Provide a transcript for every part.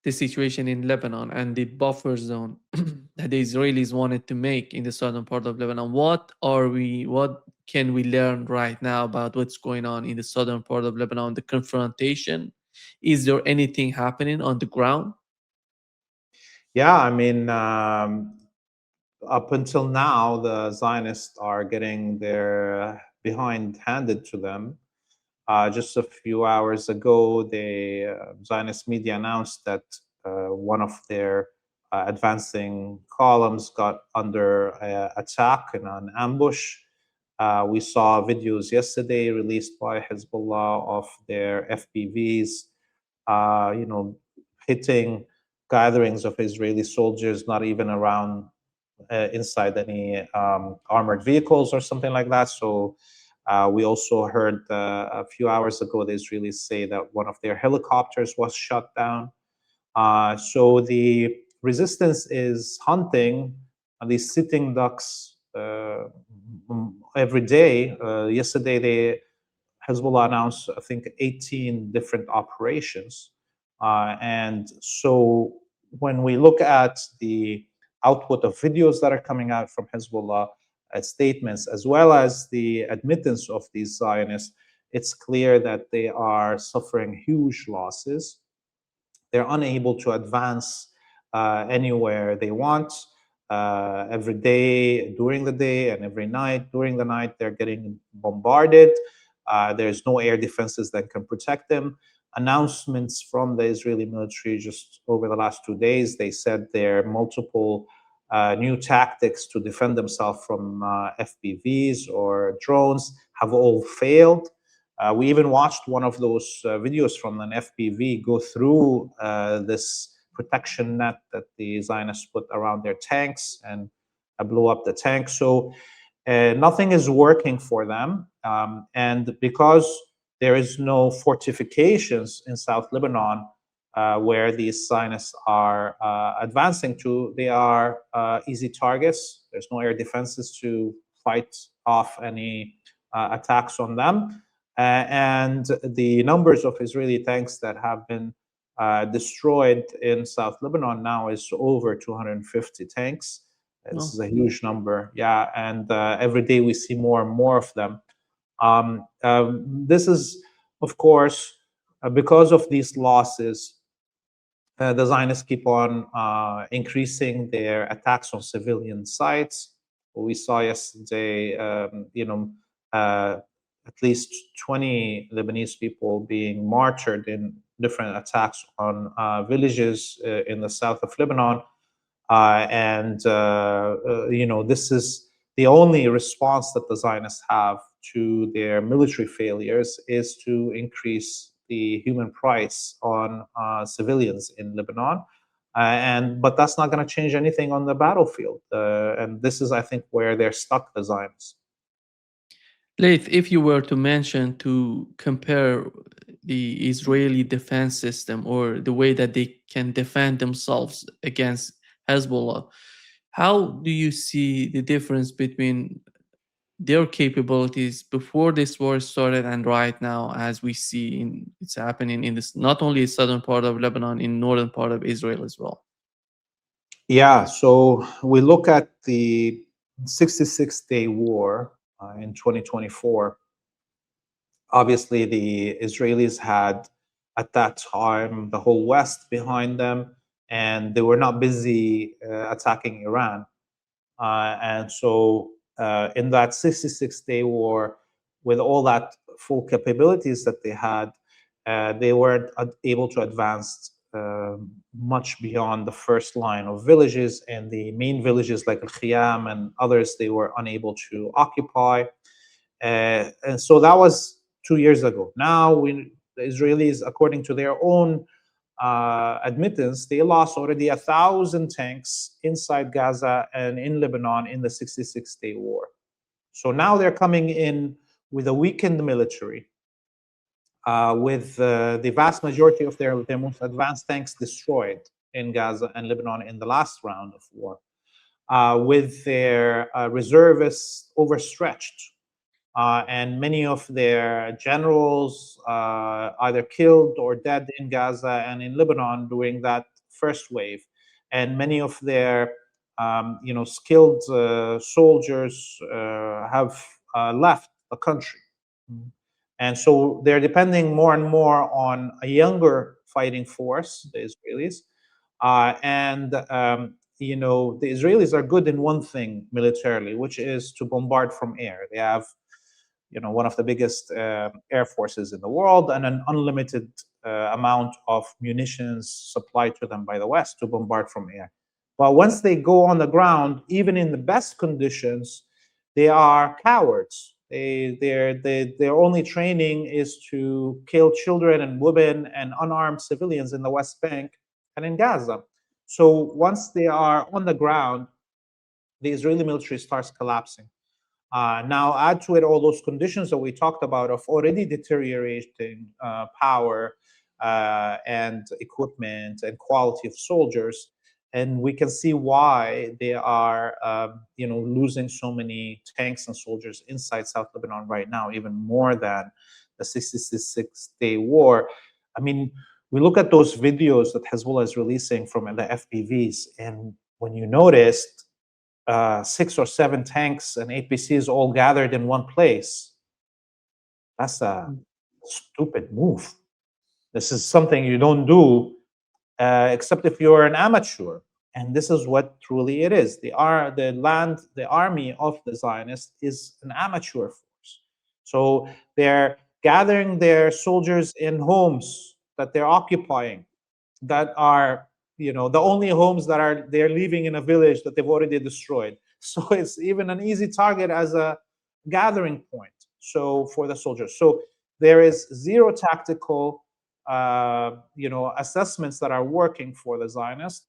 the situation in Lebanon and the buffer zone that the Israelis wanted to make in the southern part of Lebanon. What can we learn right now about what's going on in the southern part of Lebanon, the confrontation? Is there anything happening on the ground? Yeah, I mean, up until now, the Zionists are getting their behind handed to them. Just a few hours ago, the Zionist media announced that one of their advancing columns got under attack in an ambush. We saw videos yesterday released by Hezbollah of their FPVs, hitting gatherings of Israeli soldiers, not even around inside any armored vehicles or something like that. So we also heard a few hours ago the Israelis say that one of their helicopters was shot down. So the resistance is hunting these sitting ducks every day. Yesterday, Hezbollah announced, I think, 18 different operations. And so when we look at the output of videos that are coming out from Hezbollah, statements, as well as the admittance of these Zionists, it's clear that they are suffering huge losses. They're unable to advance anywhere they want. Every day during the day and every night during the night, they're getting bombarded. There's no air defenses that can protect them. Announcements from the Israeli military just over the last 2 days, they said there are multiple new tactics to defend themselves from FPVs or drones have all failed. We even watched one of those videos from an FPV go through this protection net that the Zionists put around their tanks and blew up the tank. So nothing is working for them. And because there is no fortifications in South Lebanon where these Zionists are advancing to, they are easy targets. There's no air defenses to fight off any attacks on them. And the numbers of Israeli tanks that have been destroyed in South Lebanon now is over 250 tanks. This is a huge number, yeah. And every day we see more and more of them. This is, of course, because of these losses, the Zionists keep on increasing their attacks on civilian sites. We saw yesterday, at least 20 Lebanese people being martyred in different attacks on villages in the south of Lebanon. This is the only response that the Zionists have to their military failures is to increase the human price on civilians in Lebanon. But that's not going to change anything on the battlefield. And this is, I think, where they're stuck, the Zionists. Laith, if you were to mention, to compare the Israeli defense system or the way that they can defend themselves against Hezbollah, how do you see the difference between their capabilities before this war started and right now, as we see it's happening in this, not only southern part of Lebanon, in northern part of Israel as well? Yeah, so we look at the 66-day war in 2024. Obviously, the Israelis had at that time the whole West behind them, and they were not busy attacking Iran. And so in that 66-day war, with all that full capabilities that they had, they weren't able to advance much beyond the first line of villages, and the main villages like Al-Khiyam and others, they were unable to occupy. And so that was 2 years ago. Now, the Israelis, according to their own admittance, they lost already 1,000 tanks inside Gaza and in Lebanon in the 66-day war. So now they're coming in with a weakened military, with the vast majority of their most advanced tanks destroyed in Gaza and Lebanon in the last round of war, with their reservists overstretched, and many of their generals either killed or dead in Gaza and in Lebanon during that first wave, and many of their skilled soldiers have left the country. And so they're depending more and more on a younger fighting force, the Israelis. And the Israelis are good in one thing militarily, which is to bombard from air. They have one of the biggest air forces in the world, and an unlimited amount of munitions supplied to them by the West to bombard from air. But once they go on the ground, even in the best conditions, they are cowards. Their only training is to kill children and women and unarmed civilians in the West Bank and in Gaza. So once they are on the ground, the Israeli military starts collapsing. Now, add to it all those conditions that we talked about of already deteriorating power and equipment and quality of soldiers, and we can see why they are, losing so many tanks and soldiers inside South Lebanon right now, even more than the 66-day war. I mean, we look at those videos that Hezbollah is releasing from the FPVs, and when you noticed 6 or 7 tanks and APCs all gathered in one place, that's a stupid move. This is something you don't do except if you're an amateur. And this is what truly it is. The army of the Zionists is an amateur force. So they're gathering their soldiers in homes that they're occupying, that are the only homes that they're leaving in a village that they've already destroyed. So it's even an easy target as a gathering point for the soldiers. So there is zero tactical assessments that are working for the Zionists,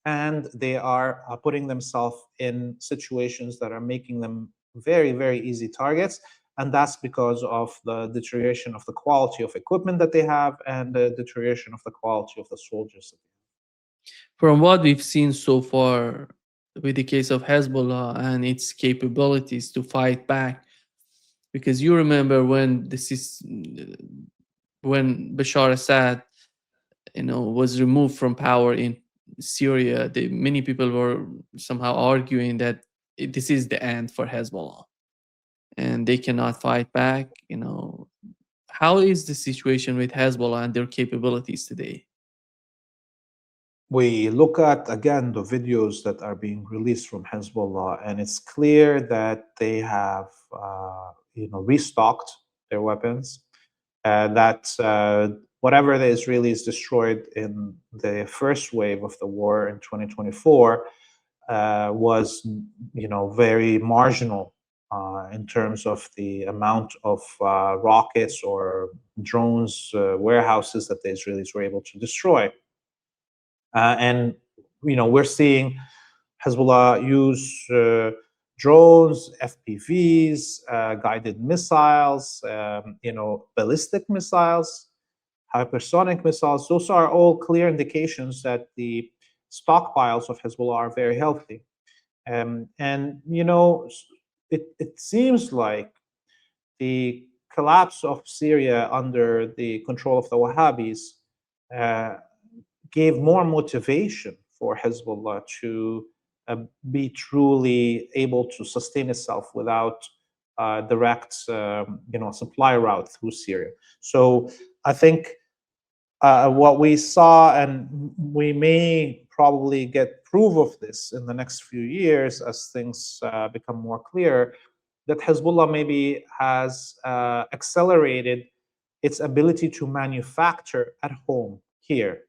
and they are putting themselves in situations that are making them very, very easy targets. And that's because of the deterioration of the quality of equipment that they have and the deterioration of the quality of the soldiers. From what we've seen so far with the case of Hezbollah and its capabilities to fight back, because you remember when when Bashar Assad, was removed from power in Syria, many people were somehow arguing that this is the end for Hezbollah and they cannot fight back. How is the situation with Hezbollah and their capabilities today? We look at, again, the videos that are being released from Hezbollah, and it's clear that they have, restocked their weapons, that whatever the Israelis destroyed in the first wave of the war in 2024 was, very marginal in terms of the amount of rockets or drones, warehouses that the Israelis were able to destroy. And we're seeing Hezbollah use drones, FPVs, guided missiles, ballistic missiles, hypersonic missiles. Those are all clear indications that the stockpiles of Hezbollah are very healthy. It seems like the collapse of Syria under the control of the Wahhabis gave more motivation for Hezbollah to be truly able to sustain itself without direct, supply route through Syria. So I think what we saw, and we may probably get proof of this in the next few years as things become more clear, that Hezbollah maybe has accelerated its ability to manufacture at home here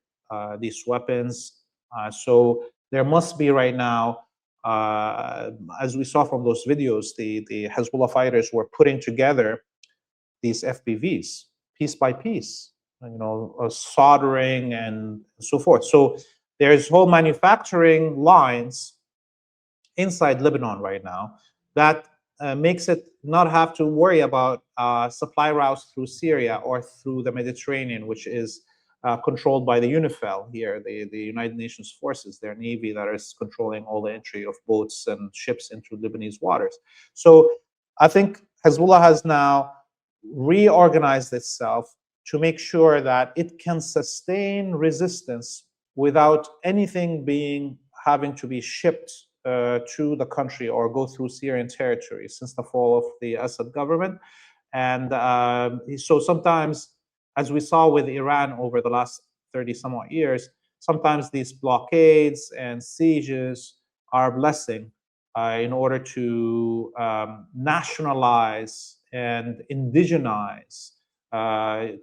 these weapons. So there must be right now, as we saw from those videos, the Hezbollah fighters were putting together these FPVs piece by piece, soldering and so forth. So there's whole manufacturing lines inside Lebanon right now that makes it not have to worry about supply routes through Syria or through the Mediterranean, which is controlled by the UNIFIL here, the United Nations forces, their navy that is controlling all the entry of boats and ships into Lebanese waters. So I think Hezbollah has now reorganized itself to make sure that it can sustain resistance without anything having to be shipped to the country or go through Syrian territory since the fall of the Assad government. And so sometimes, as we saw with Iran over the last 30 somewhat years, sometimes these blockades and sieges are a blessing in order to nationalize and indigenize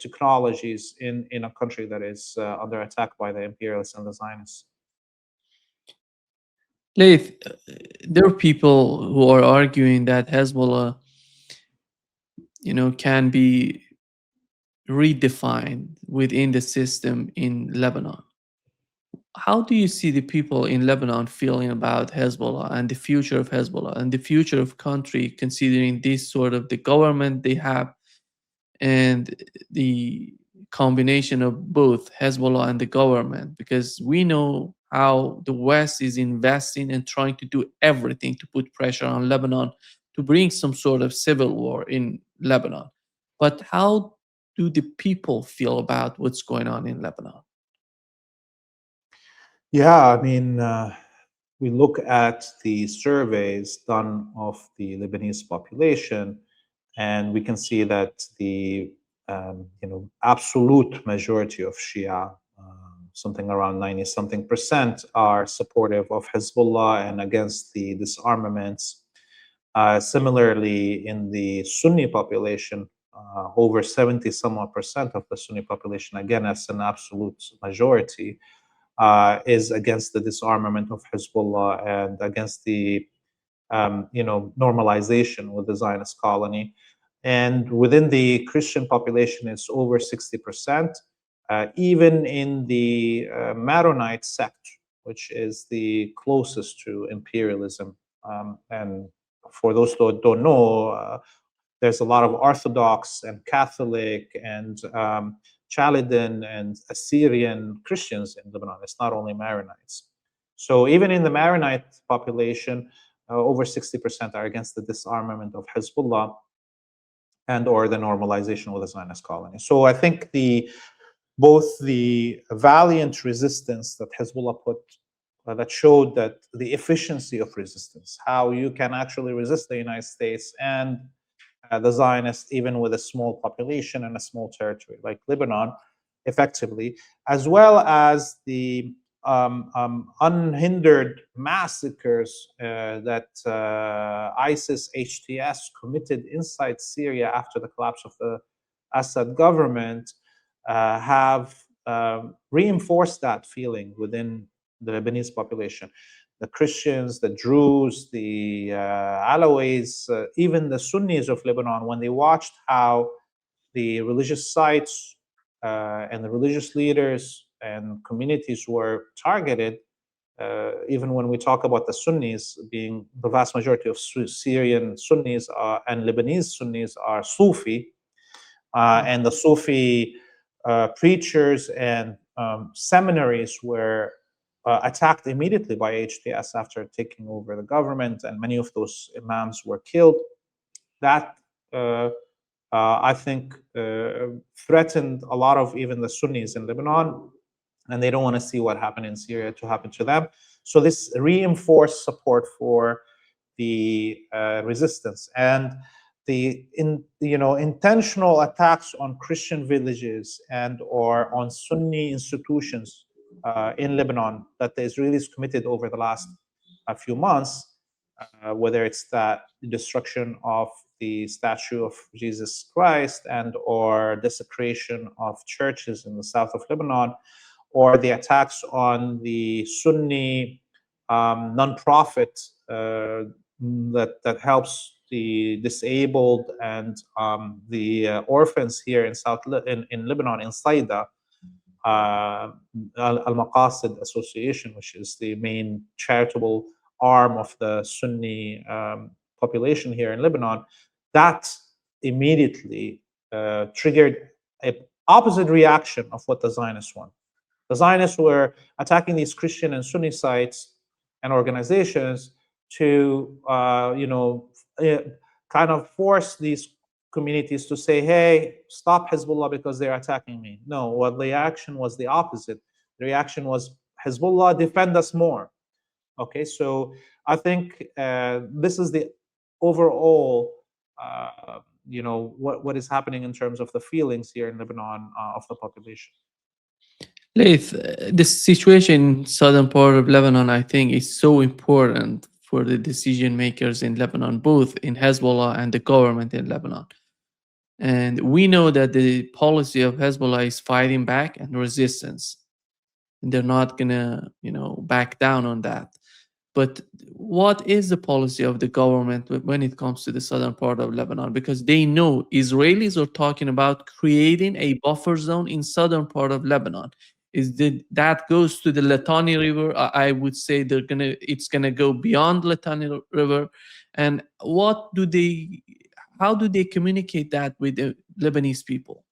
technologies in a country that is under attack by the imperialists and the Zionists. Laith, there are people who are arguing that Hezbollah, can be redefined within the system in Lebanon. How do you see the people in Lebanon feeling about Hezbollah and the future of Hezbollah and the future of country, considering this sort of the government they have and the combination of both Hezbollah and the government? Because we know how the West is investing and trying to do everything to put pressure on Lebanon to bring some sort of civil war in Lebanon. But how do the people feel about what's going on in Lebanon? Yeah, I mean, we look at the surveys done of the Lebanese population, and we can see that the absolute majority of Shia, something around 90 something percent, are supportive of Hezbollah and against the disarmaments. Similarly, in the Sunni population, over 70 somewhat percent of the Sunni population, again, as an absolute majority, is against the disarmament of Hezbollah and against the normalization with the Zionist colony. And within the Christian population, it's over 60%. Even in the Maronite sect, which is the closest to imperialism. And for those who don't know, there's a lot of Orthodox and Catholic and Chaldean and Assyrian Christians in Lebanon. It's not only Maronites. So even in the Maronite population, over 60% are against the disarmament of Hezbollah and or the normalization with the Zionist colony. So I think both the valiant resistance that Hezbollah put, that showed that the efficiency of resistance, how you can actually resist the United States and the Zionists, even with a small population and a small territory like Lebanon, effectively, as well as the unhindered massacres that ISIS HTS committed inside Syria after the collapse of the Assad government, have reinforced that feeling within the Lebanese population. The Christians, the Druze, the Alawis, even the Sunnis of Lebanon, when they watched how the religious sites and the religious leaders and communities were targeted, even when we talk about the Sunnis being the vast majority of Syrian Sunnis and Lebanese Sunnis are Sufi, and the Sufi preachers and seminaries were attacked immediately by HTS after taking over the government, and many of those imams were killed. That I think threatened a lot of even the Sunnis in Lebanon, and they don't want to see what happened in Syria to happen to them. So this reinforced support for the resistance and the intentional attacks on Christian villages and or on Sunni institutions in Lebanon that the Israelis committed over the last few months, whether it's that destruction of the statue of Jesus Christ and or desecration of churches in the south of Lebanon, or the attacks on the Sunni nonprofit that helps the disabled and the orphans here in in Lebanon, in Saida, Al-Maqasid Association, which is the main charitable arm of the Sunni population here in Lebanon. That immediately triggered an opposite reaction of what the Zionists want. The Zionists were attacking these Christian and Sunni sites and organizations to, kind of force these communities to say, hey, stop Hezbollah because they're attacking me. No, what the action was the opposite, The reaction was, Hezbollah, defend us more. Okay, so I think this is the overall, what is happening in terms of the feelings here in Lebanon of the population. Laith, the situation in southern part of Lebanon, I think, is so important for the decision makers in Lebanon, both in Hezbollah and the government in Lebanon. And we know that the policy of Hezbollah is fighting back and resistance. And they're not gonna, back down on that. But what is the policy of the government when it comes to the southern part of Lebanon? Because they know Israelis are talking about creating a buffer zone in southern part of Lebanon. That goes to the Litani River? I would say it's gonna go beyond Litani River. And how do they communicate that with the Lebanese people?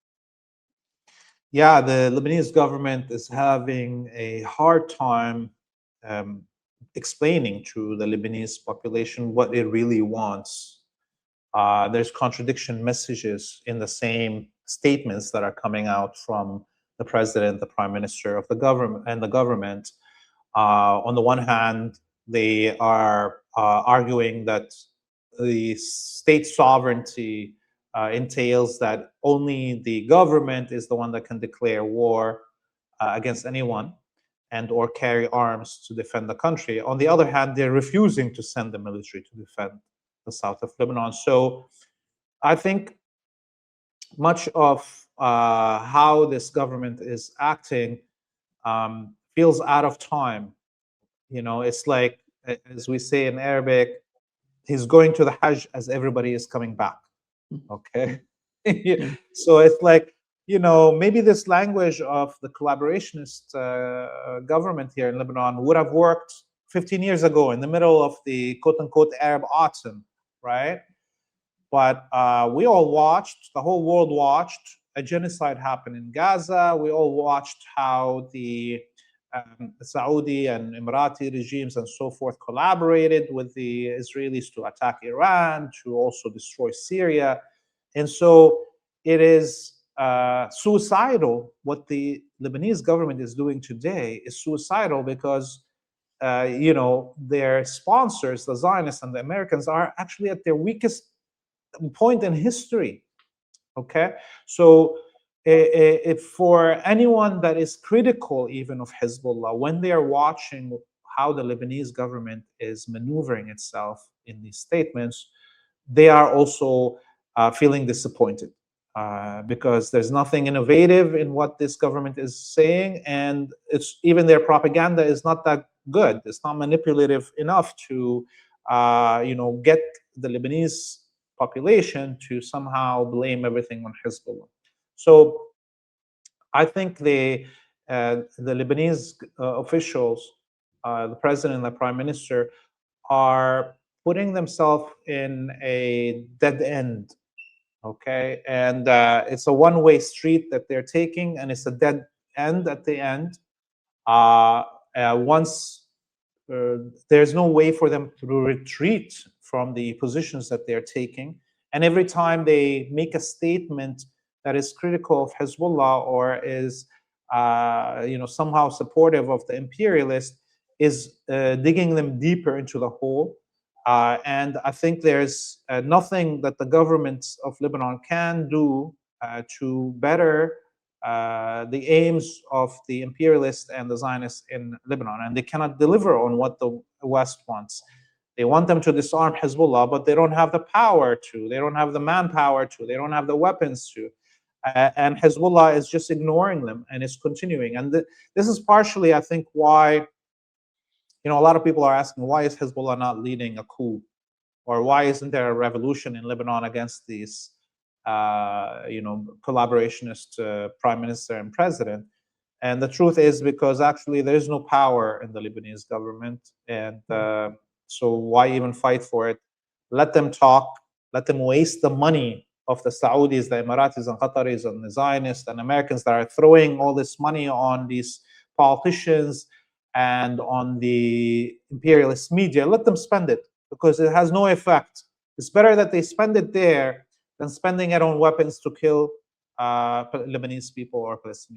Yeah, the Lebanese government is having a hard time um, explaining to the Lebanese population what it really wants. There's contradiction messages in the same statements that are coming out from the president, the prime minister of the government, and the government. On the one hand, they are arguing that the state sovereignty entails that only the government is the one that can declare war against anyone and or carry arms to defend the country. On the other hand, they're refusing to send the military to defend the south of Lebanon. So I think much of how this government is acting feels out of time. It's like, as we say in Arabic, he's going to the Hajj as everybody is coming back. Okay. Yeah. So it's like, maybe this language of the collaborationist government here in Lebanon would have worked 15 years ago in the middle of the quote unquote Arab autumn, right? But we all watched, the whole world watched a genocide happen in Gaza. We all watched how the Saudi and Emirati regimes and so forth collaborated with the Israelis to attack Iran, to also destroy Syria. And so it is suicidal. What the Lebanese government is doing today is suicidal because, their sponsors, the Zionists and the Americans, are actually at their weakest point in history. Okay, so if for anyone that is critical even of Hezbollah, when they are watching how the Lebanese government is maneuvering itself in these statements, they are also feeling disappointed because there's nothing innovative in what this government is saying, and it's even their propaganda is not that good. It's not manipulative enough to get the Lebanese population to somehow blame everything on Hezbollah. So I think the Lebanese officials, the president and the prime minister, are putting themselves in a dead end. Okay, and it's a one-way street that they're taking, and it's a dead end at the end. Once there's no way for them to retreat from the positions that they're taking. And every time they make a statement that is critical of Hezbollah or is, somehow supportive of the imperialist, is digging them deeper into the hole. And I think there's nothing that the governments of Lebanon can do to better the aims of the imperialists and the Zionists in Lebanon, and they cannot deliver on what the West wants. They want them to disarm Hezbollah, but they don't have the power to. They don't have the manpower to. They don't have the weapons to. And Hezbollah is just ignoring them and is continuing. And this is partially, I think, why a lot of people are asking, why is Hezbollah not leading a coup, or why isn't there a revolution in Lebanon against these collaborationist prime minister and president? And the truth is because actually there is no power in the Lebanese government, and so why even fight for it? Let them talk. Let them waste the money of the Saudis, the Emiratis and Qataris and the Zionists and Americans that are throwing all this money on these politicians and on the imperialist media. Let them spend it because it has no effect. It's better that they spend it there than spending it on weapons to kill Lebanese people or Palestinian